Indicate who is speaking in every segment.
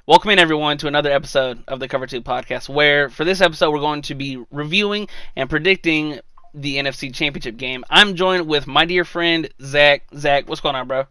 Speaker 1: Welcome in, everyone, to another episode of the Cover 2 podcast, where for this episode we're going to be reviewing and predicting the NFC Championship game. I'm joined with my dear friend, Zach. Zach, what's going on, bro?
Speaker 2: What's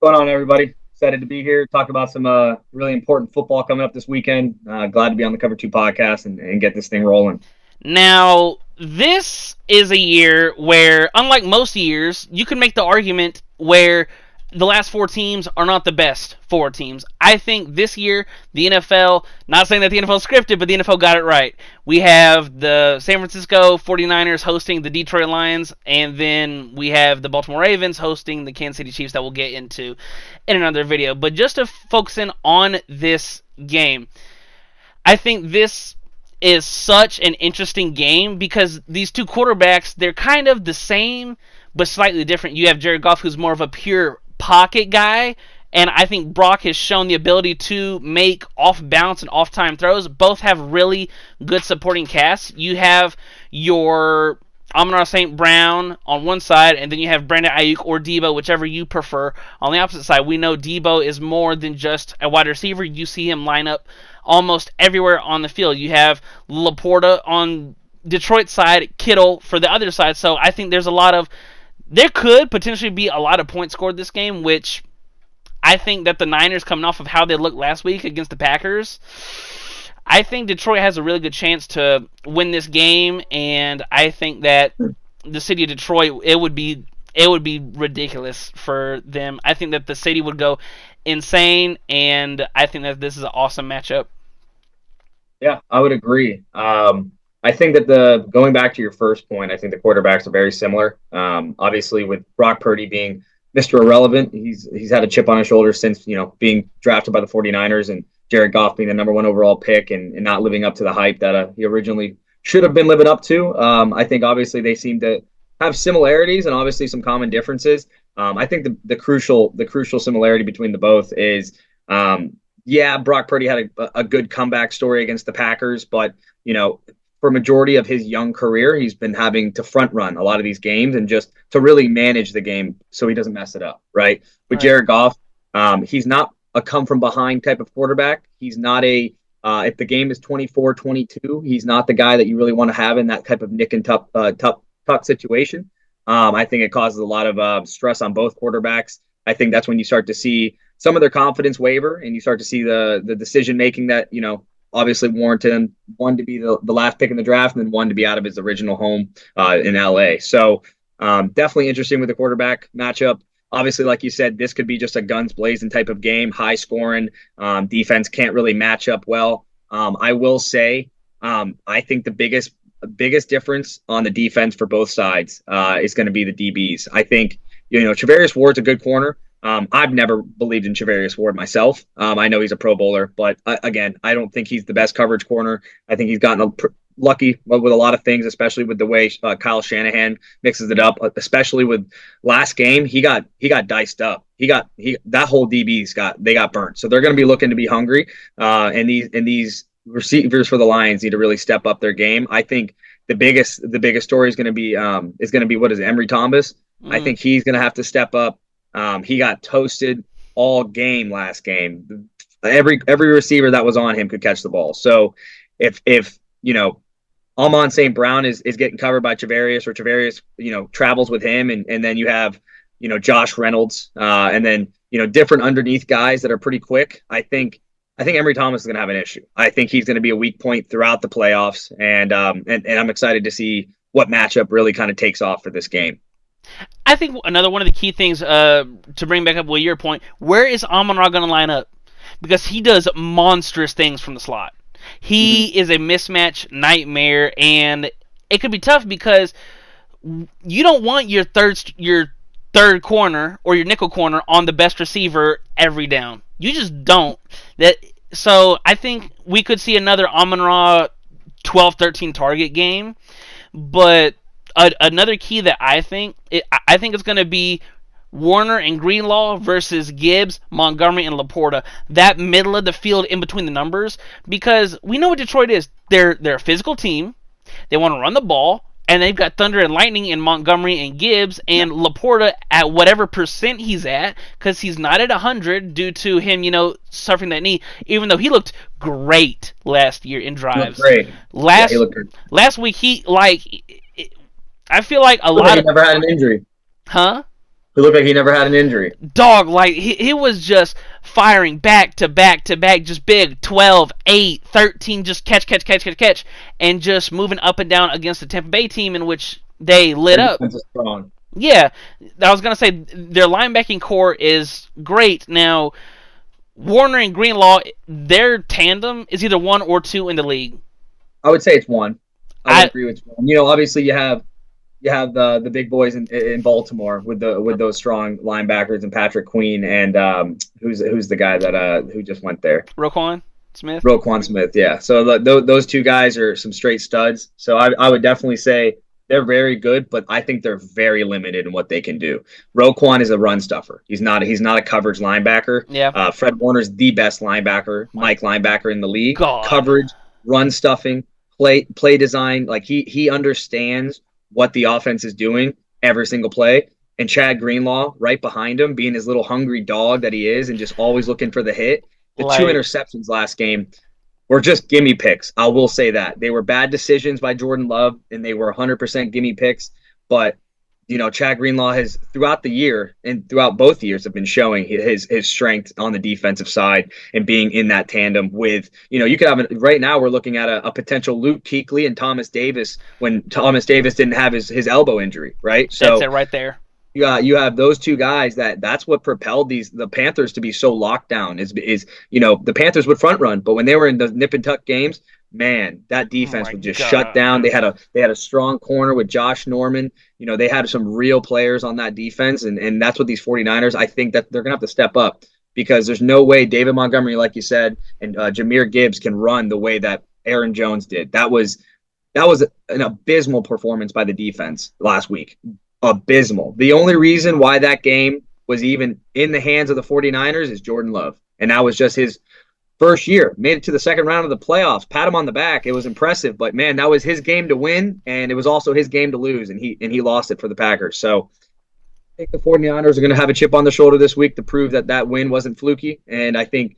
Speaker 2: going on, everybody? Excited to be here, talk about some really important football coming up this weekend. Glad to be on the Cover 2 podcast and get this thing rolling.
Speaker 1: Now, this is a year where, unlike most years, you can make the argument where the last four teams are not the best four teams. I think this year, the NFL, not saying that the NFL is scripted, but the NFL got it right. We have the San Francisco 49ers hosting the Detroit Lions, and then we have the Baltimore Ravens hosting the Kansas City Chiefs that we'll get into in another video. But just to focus in on this game, I think this is such an interesting game because these two quarterbacks, they're kind of the same but slightly different. You have Jered Goff, who's more of a pure pocket guy, and I think Brock has shown the ability to make off-balance and off-time throws. Both have really good supporting casts. You have your Amon-Ra St. Brown on one side, and then you have Brandon Ayuk or Debo, whichever you prefer, on the opposite side. We know Debo is more than just a wide receiver. You see him line up almost everywhere on the field. You have Laporta on Detroit's side, Kittle for the other side. So I think there could potentially be a lot of points scored this game, which I think that the Niners, coming off of how they looked last week against the Packers, I think Detroit has a really good chance to win this game, and I think that the city of Detroit, it would be ridiculous for them. I think that the city would go insane, and I think that this is an awesome matchup.
Speaker 2: Yeah, I would agree. I think that going back to your first point, I think the quarterbacks are very similar. Obviously, with Brock Purdy being Mr. Irrelevant, he's had a chip on his shoulder since being drafted by the 49ers, and Jered Goff being the number one overall pick and not living up to the hype that he originally should have been living up to. I think obviously they seem to have similarities and obviously some common differences. I think the crucial similarity between the both is, Brock Purdy had a good comeback story against the Packers, but for a majority of his young career, he's been having to front run a lot of these games and just to really manage the game so he doesn't mess it up, right? With Jered Goff, he's not a come from behind type of quarterback. He's not if the game is 24-22, he's not the guy that you really want to have in that type of nick and tuck situation. I think it causes a lot of stress on both quarterbacks. I think that's when you start to see some of their confidence waver and you start to see the decision making that, obviously warranted him, one to be the last pick in the draft and then one to be out of his original home in LA. So definitely interesting with the quarterback matchup. Obviously, like you said, this could be just a guns blazing type of game, high scoring. Defense can't really match up well. I will say, I think the biggest difference on the defense for both sides is going to be the DBs. I think, Charvarius Ward's a good corner. I've never believed in Charvarius Ward myself. I know he's a Pro Bowler, but again, I don't think he's the best coverage corner. I think he's gotten lucky with a lot of things, especially with the way Kyle Shanahan mixes it up. Especially with last game, he got diced up. That whole DB's got burnt. So they're going to be looking to be hungry. And these receivers for the Lions need to really step up their game. I think the biggest story is going to be what is it, Emory Thomas. I think he's going to have to step up. He got toasted all game last game. Every receiver that was on him could catch the ball. So if Amon St. Brown is getting covered by Charvarius, or Charvarius travels with him, and then you have Josh Reynolds, and then different underneath guys that are pretty quick. I think Emory Thomas is going to have an issue. I think he's going to be a weak point throughout the playoffs, and I'm excited to see what matchup really kind of takes off for this game.
Speaker 1: I think another one of the key things to bring back up with your point, where is Amon-Ra going to line up? Because he does monstrous things from the slot. He is a mismatch nightmare, and it could be tough because you don't want your third corner or your nickel corner on the best receiver every down. You just don't. So I think we could see another Amon-Ra 12-13 target game, but another key that I think it's going to be Warner and Greenlaw versus Gibbs, Montgomery, and Laporta. That middle of the field in between the numbers, because we know what Detroit is. They're a physical team. They want to run the ball, and they've got Thunder and Lightning in Montgomery and Gibbs, and Laporta at whatever percent he's at, because he's not at 100 due to him, suffering that knee, even though he looked great last year in drives.
Speaker 2: He looked great.
Speaker 1: Last week, I feel like a lot
Speaker 2: of... He never had an injury.
Speaker 1: Huh?
Speaker 2: He looked like he never had an injury.
Speaker 1: Dog, like, he was just firing back to back to back, just big, 12, 8, 13, just catch, and just moving up and down against the Tampa Bay team in which they lit up.
Speaker 2: Strong.
Speaker 1: Yeah, I was going to say, their linebacking core is great. Now, Warner and Greenlaw, their tandem is either 1 or 2 in the league.
Speaker 2: I would say it's 1. I would agree with you. Obviously you have the big boys in Baltimore with those strong linebackers and Patrick Queen and who's the guy that who just went there?
Speaker 1: Roquan Smith.
Speaker 2: Roquan Smith, yeah. So those two guys are some straight studs. So I would definitely say they're very good, but I think they're very limited in what they can do. Roquan is a run stuffer. He's not a coverage linebacker.
Speaker 1: Yeah.
Speaker 2: Fred Warner's the best linebacker, Mike linebacker in the league.
Speaker 1: God.
Speaker 2: Coverage, run stuffing, play design. Like he understands what the offense is doing every single play. And Chad Greenlaw right behind him, being his little hungry dog that he is and just always looking for the hit. The 2 interceptions last game were just gimme picks. I will say that. They were bad decisions by Jordan Love, and they were 100% gimme picks. But, Chad Greenlaw has, throughout the year and throughout both years, have been showing his strength on the defensive side and being in that tandem with, you could have, right now we're looking at a potential Luke Kuechly and Thomas Davis when Thomas Davis didn't have his elbow injury, right? So
Speaker 1: that's it right there.
Speaker 2: You have those two guys that's what propelled the Panthers to be so locked down is the Panthers would front run, but when they were in the nip and tuck games, man, that defense would just shut down. They had a strong corner with Josh Norman. They had some real players on that defense, and that's what these 49ers, I think that they're gonna have to step up, because there's no way David Montgomery, like you said, and Jahmyr Gibbs can run the way that Aaron Jones did. That was an abysmal performance by the defense last week. Abysmal. The only reason why that game was even in the hands of the 49ers is Jordan Love. And that was just his first year. Made it to the second round of the playoffs. Pat him on the back. It was impressive. But, man, that was his game to win, and it was also his game to lose, and he lost it for the Packers. So I think the 49ers are going to have a chip on their shoulder this week to prove that win wasn't fluky. And I think,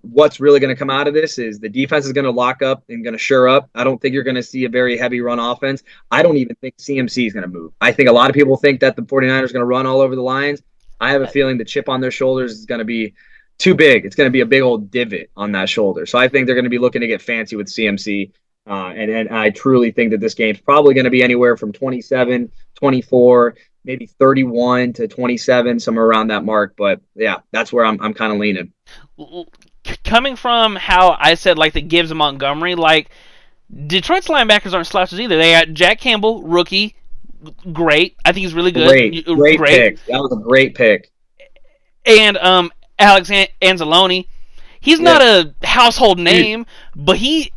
Speaker 2: what's really going to come out of this is the defense is going to lock up and going to shore up. I don't think you're going to see a very heavy run offense. I don't even think CMC is going to move. I think a lot of people think that the 49ers are going to run all over the Lions. I have a feeling the chip on their shoulders is going to be too big. It's going to be a big old divot on that shoulder. So I think they're going to be looking to get fancy with CMC. And I truly think that this game's probably going to be anywhere from 27, 24, maybe 31 to 27, somewhere around that mark. But, yeah, that's where I'm kind of leaning.
Speaker 1: Coming from how I said, like, the Gibbs and Montgomery, like, Detroit's linebackers aren't slouches either. They got Jack Campbell, rookie, great. I think he's really good.
Speaker 2: Great pick. That was a great pick.
Speaker 1: And Alex Anzalone. He's not a household name, but he's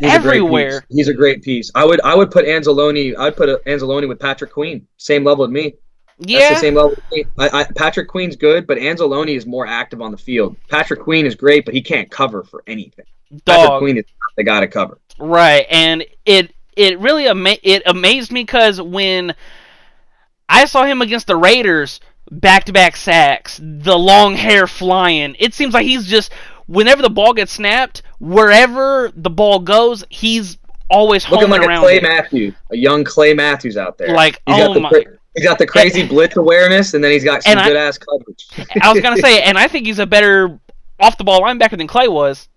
Speaker 1: everywhere.
Speaker 2: He's a great piece. I would put Anzalone. I'd put Anzalone with Patrick Queen, same level with me.
Speaker 1: Yeah,
Speaker 2: that's the same level with me. Patrick Queen's good, but Anzalone is more active on the field. Patrick Queen is great, but he can't cover for anything. Patrick Queen is not the guy to cover.
Speaker 1: Right, and it really amazed me because when I saw him against the Raiders, back-to-back sacks, the long hair flying. It seems like he's just, whenever the ball gets snapped, wherever the ball goes, he's always
Speaker 2: looking like
Speaker 1: around
Speaker 2: a Clay Matthews, a young Clay Matthews out there.
Speaker 1: Like,
Speaker 2: he's got the crazy blitz awareness, and then he's got some good-ass coverage.
Speaker 1: I was going to say, and I think he's a better off-the-ball linebacker than Clay was.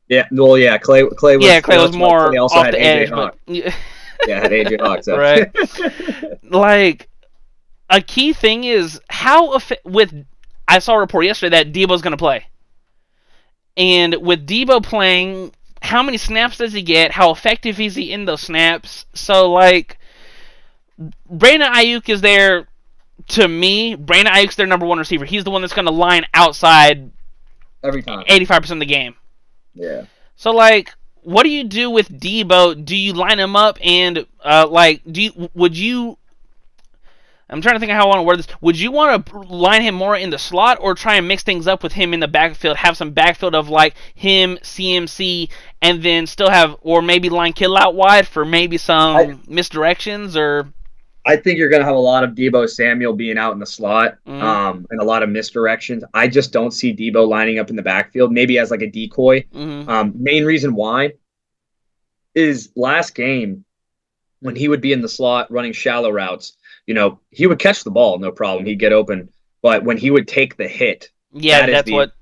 Speaker 2: Yeah, well, yeah, Clay was.
Speaker 1: Yeah, Clay was more off the edge.
Speaker 2: But, had AJ Hawk. So.
Speaker 1: Right. Like, a key thing is I saw a report yesterday that Debo's going to play. And with Debo playing, how many snaps does he get? How effective is he in those snaps? So, like, Brandon Ayuk is there, to me, Brandon Ayuk's their number one receiver. He's the one that's going to line outside
Speaker 2: every time,
Speaker 1: 85% of the game.
Speaker 2: Yeah.
Speaker 1: So, like, what do you do with Debo? Do you line him up and, would you... I'm trying to think of how I want to word this. Would you want to line him more in the slot or try and mix things up with him in the backfield? Have some backfield of like him, CMC, and then still have, or maybe line Kittle out wide for maybe some misdirections or.
Speaker 2: I think you're going to have a lot of Deebo Samuel being out in the slot, and a lot of misdirections. I just don't see Deebo lining up in the backfield, maybe as like a decoy. Main reason why is last game when he would be in the slot running shallow routes, he would catch the ball, no problem. He'd get open. But when he would take the hit,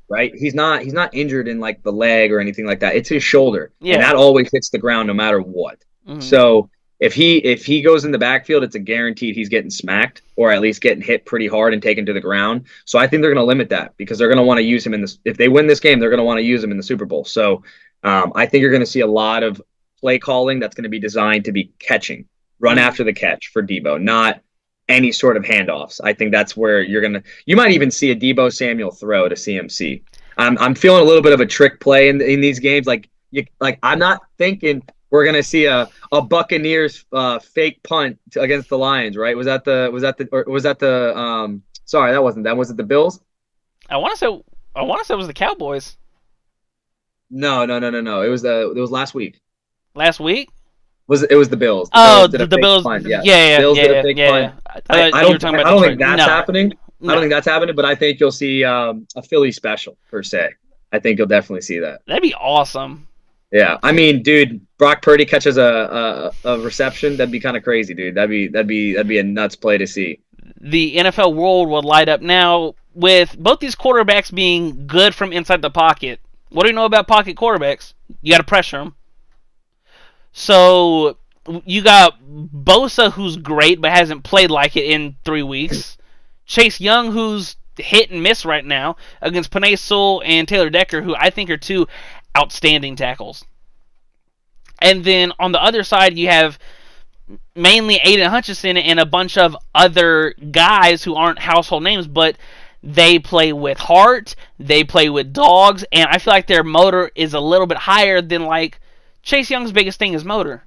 Speaker 2: right? He's not injured in like the leg or anything like that. It's his shoulder. Yeah. And that always hits the ground no matter what. So if he goes in the backfield, it's a guaranteed he's getting smacked or at least getting hit pretty hard and taken to the ground. So I think they're going to limit that because they're going to want to use him in this. If they win this game, they're going to want to use him in the Super Bowl. So I think you're going to see a lot of play calling that's going to be designed to be catching, run after the catch for Deebo, not any sort of handoffs. I think that's where you might even see a Deebo Samuel throw to CMC. I'm feeling a little bit of a trick play in these games. Like I'm not thinking we're gonna see a Buccaneers fake punt against the Lions, right? Was that the sorry, that wasn't that. Was it the Bills?
Speaker 1: I want to say it was the Cowboys.
Speaker 2: No. It was last week.
Speaker 1: Last week?
Speaker 2: It was the Bills.
Speaker 1: The Bills.
Speaker 2: Punt.
Speaker 1: Yeah.
Speaker 2: Bills did a fake punt. I don't think that's happening. No. I don't think that's happening, but I think you'll see a Philly special per se. I think you'll definitely see that.
Speaker 1: That'd be awesome.
Speaker 2: Yeah, I mean, dude, Brock Purdy catches a reception. That'd be kind of crazy, dude. That'd be a nuts play to see.
Speaker 1: The NFL world will light up now with both these quarterbacks being good from inside the pocket. What do you know about pocket quarterbacks? You got to pressure them. So you got Bosa, who's great but hasn't played like it in 3 weeks. Chase Young, who's hit and miss right now against Penei Sewell and Taylor Decker, who I think are two outstanding tackles. And then on the other side, you have mainly Aiden Hutchinson and a bunch of other guys who aren't household names, but they play with heart, they play with dogs, and I feel like their motor is a little bit higher than like Chase Young's biggest thing is motor.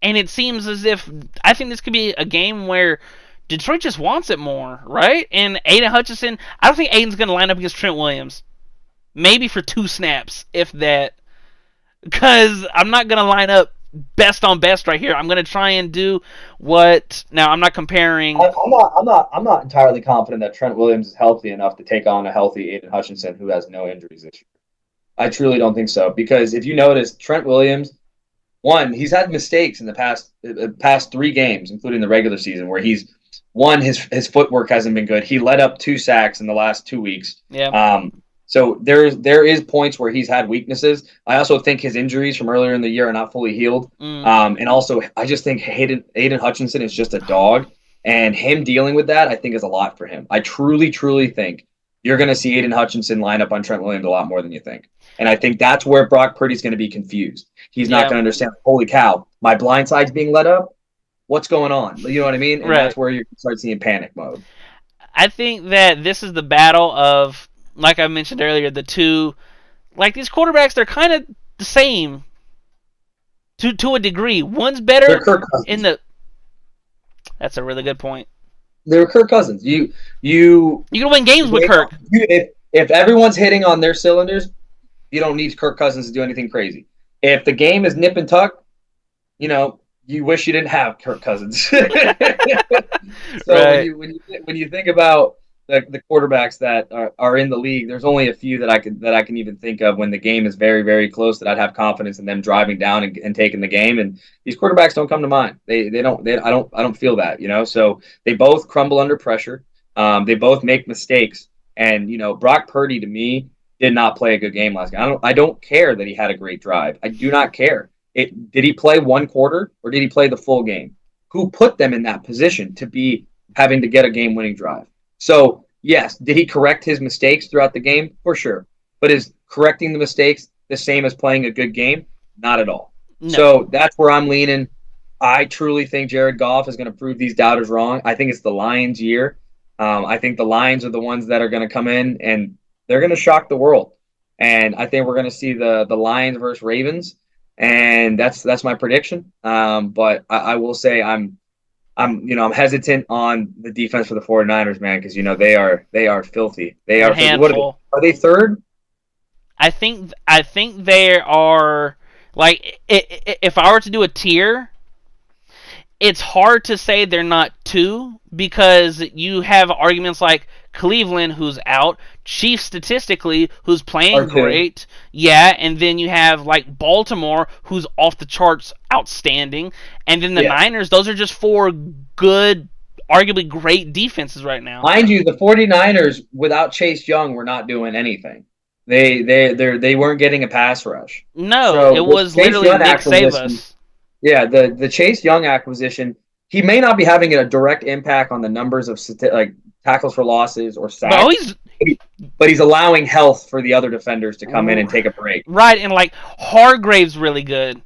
Speaker 1: And it seems as if I think this could be a game where Detroit just wants it more, right? And Aiden Hutchinson, I don't think Aiden's going to line up against Trent Williams. Maybe for 2 snaps, if that. Because I'm not going to line up best on best right here. I'm going to try and do what... Now, I'm not comparing...
Speaker 2: I'm not entirely confident that Trent Williams is healthy enough to take on a healthy Aiden Hutchinson who has no injuries this year. I truly don't think so. Because if you notice, Trent Williams, he's had mistakes in the past 3 games, including the regular season, where his footwork hasn't been good. He let up 2 sacks in the last 2 weeks.
Speaker 1: Yeah.
Speaker 2: So there is points where he's had weaknesses. I also think his injuries from earlier in the year are not fully healed. And also, I just think Aiden Hutchinson is just a dog. And him dealing with that, I think, is a lot for him. I truly, truly think you're going to see Aiden Hutchinson line up on Trent Williams a lot more than you think. And I think that's where Brock Purdy's going to be confused. He's not going to understand, holy cow, my blind side's being let up? What's going on? You know what I mean? And that's where you start seeing panic mode.
Speaker 1: I think that this is the battle of, like I mentioned earlier, the two, like these quarterbacks, they're kind of the same to a degree. One's better in the. That's a really good point.
Speaker 2: They're Kirk Cousins. You
Speaker 1: can win games with Kirk.
Speaker 2: If everyone's hitting on their cylinders, you don't need Kirk Cousins to do anything crazy. If the game is nip and tuck, you wish you didn't have Kirk Cousins. So right. when you think about the quarterbacks that are in the league, there's only a few that I can even think of when the game is very, very close that I'd have confidence in them driving down and taking the game. And these quarterbacks don't come to mind. I don't feel that, So they both crumble under pressure. They both make mistakes. And Brock Purdy to me did not play a good game last game. I don't care that he had a great drive. I do not care. Did he play 1 quarter or did he play the full game? Who put them in that position to be having to get a game-winning drive? So, yes, did he correct his mistakes throughout the game? For sure. But is correcting the mistakes the same as playing a good game? Not at all. No. So that's where I'm leaning. I truly think Jered Goff is going to prove these doubters wrong. I think it's the Lions' year. I think the Lions are the ones that are going to come in and they're going to shock the world. And I think we're going to see the Lions versus Ravens. And that's my prediction. But I will say I'm I'm hesitant on the defense for the 49ers, man, because they are filthy. They
Speaker 1: They're
Speaker 2: are
Speaker 1: a
Speaker 2: filthy. What
Speaker 1: handful.
Speaker 2: are they third?
Speaker 1: I think they are like if I were to do a tier, it's hard to say they're not two because you have arguments like Cleveland, who's out, Chiefs statistically, who's playing
Speaker 2: Or two?
Speaker 1: great, yeah, and then you have like Baltimore, who's off the charts, outstanding, and then the
Speaker 2: Yeah.
Speaker 1: Niners. Those are just four good, arguably great defenses right now.
Speaker 2: Mind you, the 49ers without Chase Young were not doing anything. They weren't getting a pass rush.
Speaker 1: No,
Speaker 2: So
Speaker 1: it
Speaker 2: the
Speaker 1: was
Speaker 2: Chase
Speaker 1: literally
Speaker 2: Young
Speaker 1: Nick save
Speaker 2: acquisition,
Speaker 1: us.
Speaker 2: yeah, the Chase Young acquisition, he may not be having a direct impact on the numbers of like tackles for losses or
Speaker 1: But
Speaker 2: sacks, but he's allowing health for the other defenders to come in and take a break.
Speaker 1: right, and like Hargrave's really good.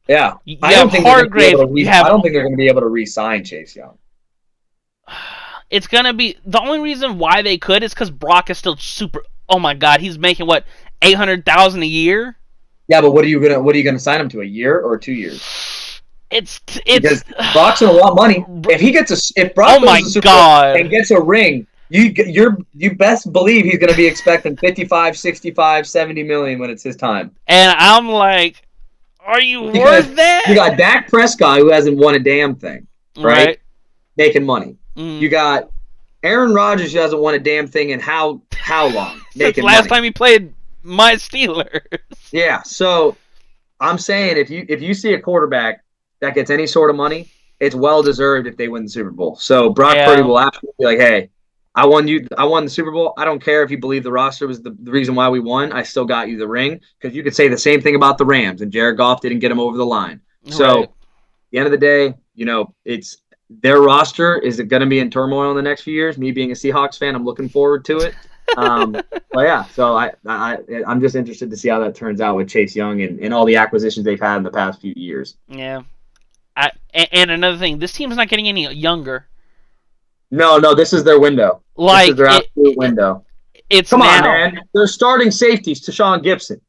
Speaker 2: Yeah,
Speaker 1: You
Speaker 2: I
Speaker 1: have
Speaker 2: don't think they're going to be
Speaker 1: Hargrave.
Speaker 2: able to.
Speaker 1: You
Speaker 2: I
Speaker 1: have.
Speaker 2: don't think they're going to be able to re-sign Chase Young.
Speaker 1: It's gonna be the only reason why they could is because Brock is still super. Oh my God, he's making what 800,000 a year.
Speaker 2: Yeah, but what are you gonna sign him to, a year or 2 years?
Speaker 1: It's
Speaker 2: Because Brock's gonna want money. If Brock
Speaker 1: oh
Speaker 2: goes
Speaker 1: my
Speaker 2: to the Super
Speaker 1: God.
Speaker 2: Bowl and gets a ring, you best believe he's gonna be expecting 55, 65, 70 million when it's his time.
Speaker 1: And I'm like, are you
Speaker 2: Because
Speaker 1: worth that?
Speaker 2: you got Dak Prescott who hasn't won a damn thing, right? Making money.
Speaker 1: Mm.
Speaker 2: You got Aaron Rodgers who hasn't won a damn thing in how long?
Speaker 1: Since
Speaker 2: Making
Speaker 1: last
Speaker 2: money.
Speaker 1: time he played my Steelers.
Speaker 2: Yeah, so I'm saying if you see a quarterback that gets any sort of money, it's well deserved if they win the Super Bowl. So Brock Purdy will absolutely be like, hey, I won the Super Bowl. I don't care if you believe the roster was the reason why we won. I still got you the ring, because you could say the same thing about the Rams and Jared Goff didn't get him over the line. So at the end of the day, it's their roster is going to be in turmoil in the next few years. Me being a Seahawks fan, I'm looking forward to it. But yeah, so I'm just interested to see how that turns out with Chase Young and all the acquisitions they've had in the past few years.
Speaker 1: Yeah. And another thing, this team's not getting any younger.
Speaker 2: No, this is their window.
Speaker 1: Like,
Speaker 2: this is their absolute window.
Speaker 1: Come
Speaker 2: on, man. They're starting safeties to Sean Gibson.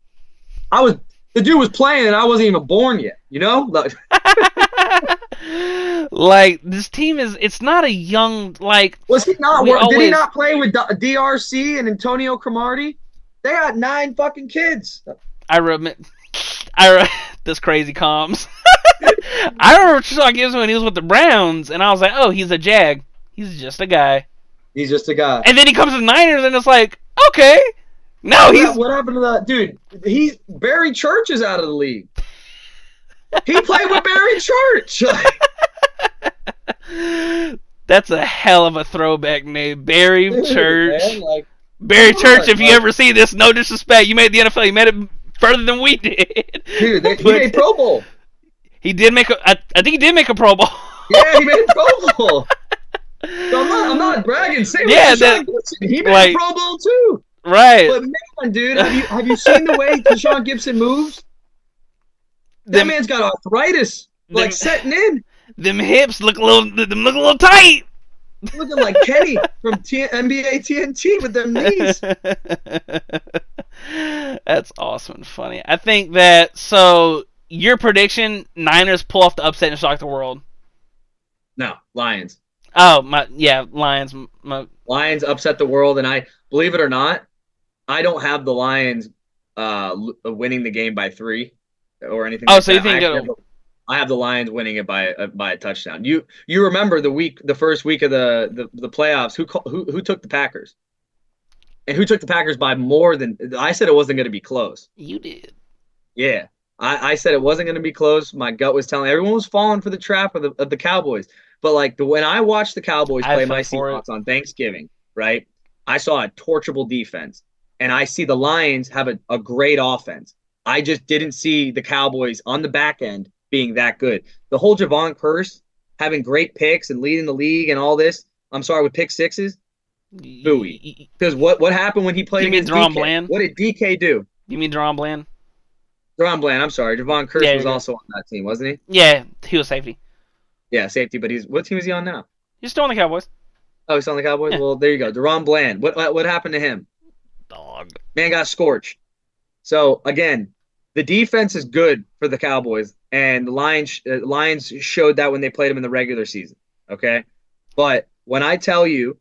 Speaker 2: The dude was playing and I wasn't even born yet,
Speaker 1: Like, this team it's not a young, like...
Speaker 2: Was he not? Did he not play with DRC and Antonio Cromartie? They got 9 fucking kids.
Speaker 1: I remember this crazy comms. I remember Sean Gibson when he was with the Browns, and I was like, oh, he's a Jag. He's just a guy.
Speaker 2: He's just a guy.
Speaker 1: And then he comes to the Niners, and it's like, okay. No,
Speaker 2: what happened to that dude? Barry Church is out of the league. He played with Barry Church.
Speaker 1: That's a hell of a throwback name, Barry Church.
Speaker 2: Man,
Speaker 1: Barry Church, if you ever see this, no disrespect, you made the NFL. You made it further than we did.
Speaker 2: Dude, he made Pro Bowl.
Speaker 1: He did make I think he did make a Pro Bowl.
Speaker 2: Yeah, he made a Pro Bowl. So I'm not bragging. He made a Pro Bowl too.
Speaker 1: Right.
Speaker 2: But man, dude, have you seen the way Deshaun Gibson moves? That man's got arthritis, setting in.
Speaker 1: Them hips look a little tight.
Speaker 2: Looking like Kenny from NBA TNT with them knees.
Speaker 1: That's awesome and funny. I think that, so your prediction, Niners pull off the upset and shock the world.
Speaker 2: No, Lions.
Speaker 1: Oh, Lions.
Speaker 2: Lions upset the world, and I believe it or not, I don't have the Lions winning the game by 3 or anything.
Speaker 1: Oh, like so you think
Speaker 2: I have the Lions winning it by a touchdown. You remember the first week of the playoffs? Who took the Packers? And who took the Packers by more than? I said it wasn't going to be close.
Speaker 1: You did.
Speaker 2: Yeah, I said it wasn't going to be close. My gut was telling everyone was falling for the trap of the Cowboys. But when I watched the Cowboys play my Seahawks on Thanksgiving, right? I saw a torchable defense, and I see the Lions have a great offense. I just didn't see the Cowboys on the back end being that good. The whole Javon Curse having great picks and leading the league and all this. I'm sorry, with pick sixes, booey. Because what happened when he played against DK?
Speaker 1: Bland?
Speaker 2: What did DK do?
Speaker 1: You mean Deron Bland?
Speaker 2: Deron Bland. I'm sorry, Javon Curse was also on that team, wasn't he?
Speaker 1: Yeah, he was safety.
Speaker 2: Yeah, safety. But what team is he on now?
Speaker 1: He's still on the Cowboys.
Speaker 2: Oh, he's on the Cowboys. Yeah. Well, there you go. Deron Bland. What happened to him?
Speaker 1: Dog.
Speaker 2: Man got scorched. So again, the defense is good for the Cowboys. and the Lions showed that when they played them in the regular season. Okay, but when I tell you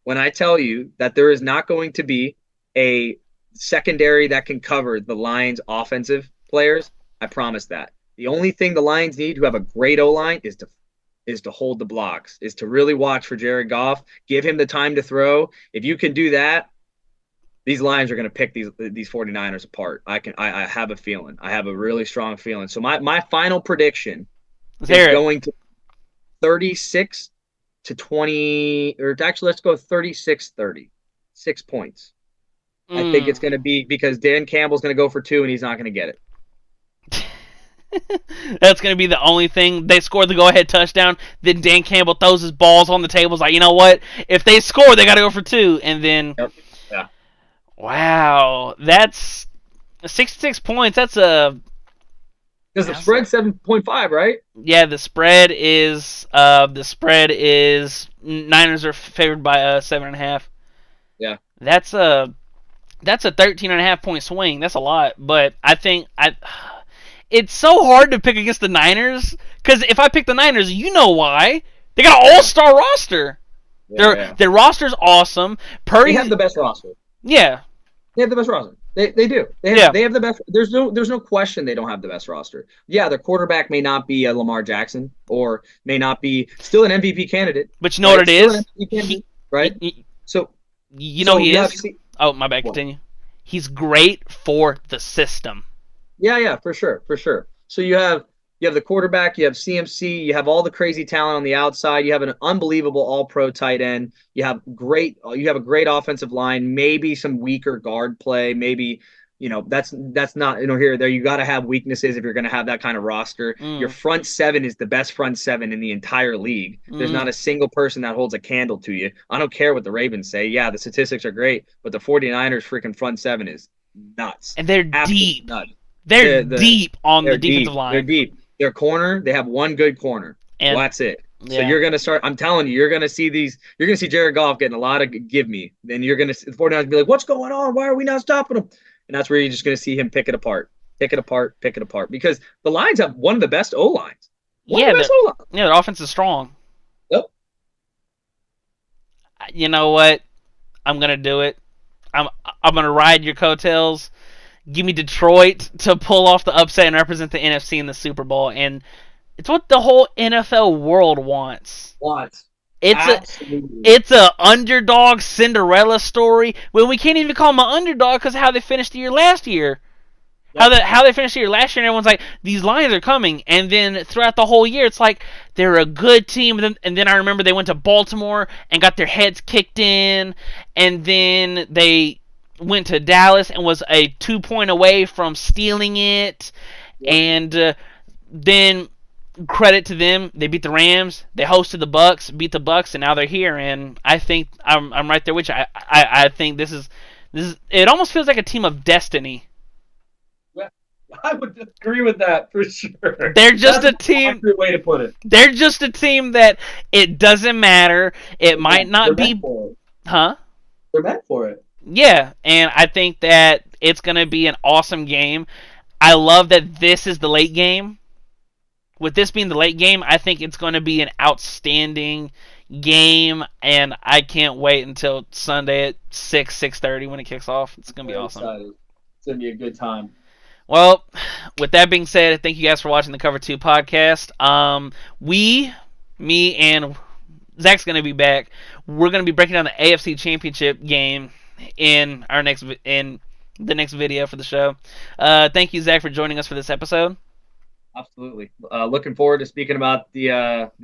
Speaker 2: that there is not going to be a secondary that can cover the Lions' offensive players, I promise that. The only thing the Lions need, who have a great O-line, is to hold the blocks, is to really watch for Jered Goff, give him the time to throw. If you can do that, these Lions are going to pick these 49ers apart. I have a feeling. I have a really strong feeling. So my final prediction is going to 36 to 20, or actually let's go 36-30. 6 points. I think it's going to be because Dan Campbell's going to go for 2 and he's not going to get it.
Speaker 1: That's going to be the only thing. They score the go-ahead touchdown, then Dan Campbell throws his balls on the table. It's like, you know what? If they score, they got to go for 2. And then,
Speaker 2: yep. Yeah.
Speaker 1: Wow, that's 66 points. That's a...
Speaker 2: Because the spread's 7.5, right?
Speaker 1: Yeah, the spread is Niners are favored by 7.5.
Speaker 2: Yeah.
Speaker 1: That's a 13.5 point swing. That's a lot, but I think it's so hard to pick against the Niners because if I pick the Niners, you know why? They got an all-star roster. Their roster's awesome. Purdy
Speaker 2: have the best roster.
Speaker 1: Yeah.
Speaker 2: They have the best roster. They do. They have the best. There's no question they don't have the best roster. Yeah, their quarterback may not be a Lamar Jackson or may not be still an MVP candidate.
Speaker 1: But you know what it is?
Speaker 2: Right?
Speaker 1: So you know he is. Oh, my bad. Continue. He's great for the system.
Speaker 2: Yeah, for sure. So you have the quarterback, you have CMC, you have all the crazy talent on the outside, you have an unbelievable all-pro tight end, you have a great offensive line, maybe some weaker guard play, maybe that's not here or there. You got to have weaknesses if you're going to have that kind of roster. Your front seven is the best front seven in the entire league. There's not a single person that holds a candle to you. I don't care what the Ravens say. Yeah, the statistics are great, but the 49ers freaking front seven is nuts.
Speaker 1: And they're deep. Nuts. They're deep on the defensive line.
Speaker 2: They're deep. Their corner, they have one good corner. Well, that's it. Yeah. So you're going to start, I'm telling you, you're going to see Jered Goff getting a lot of give me. Then you're going to see the 49ers be like, what's going on? Why are we not stopping them? And that's where you're just going to see him pick it apart. Because the Lions have one of the best O-lines.
Speaker 1: Their offense is strong.
Speaker 2: Yep.
Speaker 1: You know what? I'm going to do it. I'm going to ride your coattails. Give me Detroit to pull off the upset and represent the NFC in the Super Bowl. And it's what the whole NFL world wants. It's a underdog Cinderella story when we can't even call them an underdog because of how they finished the year last year. Yep. How they finished the year last year, and everyone's like, these Lions are coming. And then throughout the whole year, it's like they're a good team. And then I remember they went to Baltimore and got their heads kicked in. And then they went to Dallas and was a 2-point away from stealing it. Yep. And then credit to them, they beat the Rams, they hosted the Bucks, beat the Bucks, and now they're here. And I think I'm right there with you. I think this is it almost feels like a team of destiny.
Speaker 2: Yeah, I would agree with that for sure.
Speaker 1: They're just a team.
Speaker 2: That's a way to put it.
Speaker 1: They're just a team that it doesn't matter. It might not be, huh?
Speaker 2: They're meant for it.
Speaker 1: Yeah, and I think that it's going to be an awesome game. I love that this is the late game. With this being the late game, I think it's going to be an outstanding game, and I can't wait until Sunday at 6:30 when it kicks off. It's going to be awesome.
Speaker 2: Excited. It's going to be a good time.
Speaker 1: Well, with that being said, thank you guys for watching the Cover 2 podcast. Me and Zach's going to be back. We're going to be breaking down the AFC Championship game in the next video for the show. Thank you, Zach, for joining us for this episode.
Speaker 2: Absolutely. Looking forward to speaking about the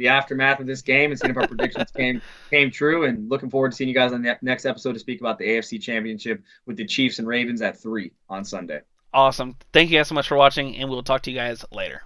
Speaker 2: aftermath of this game and seeing if our predictions came true, and looking forward to seeing you guys on the next episode to speak about the AFC Championship with the Chiefs and Ravens at 3 on Sunday.
Speaker 1: Awesome. Thank you guys so much for watching, and we'll talk to you guys later.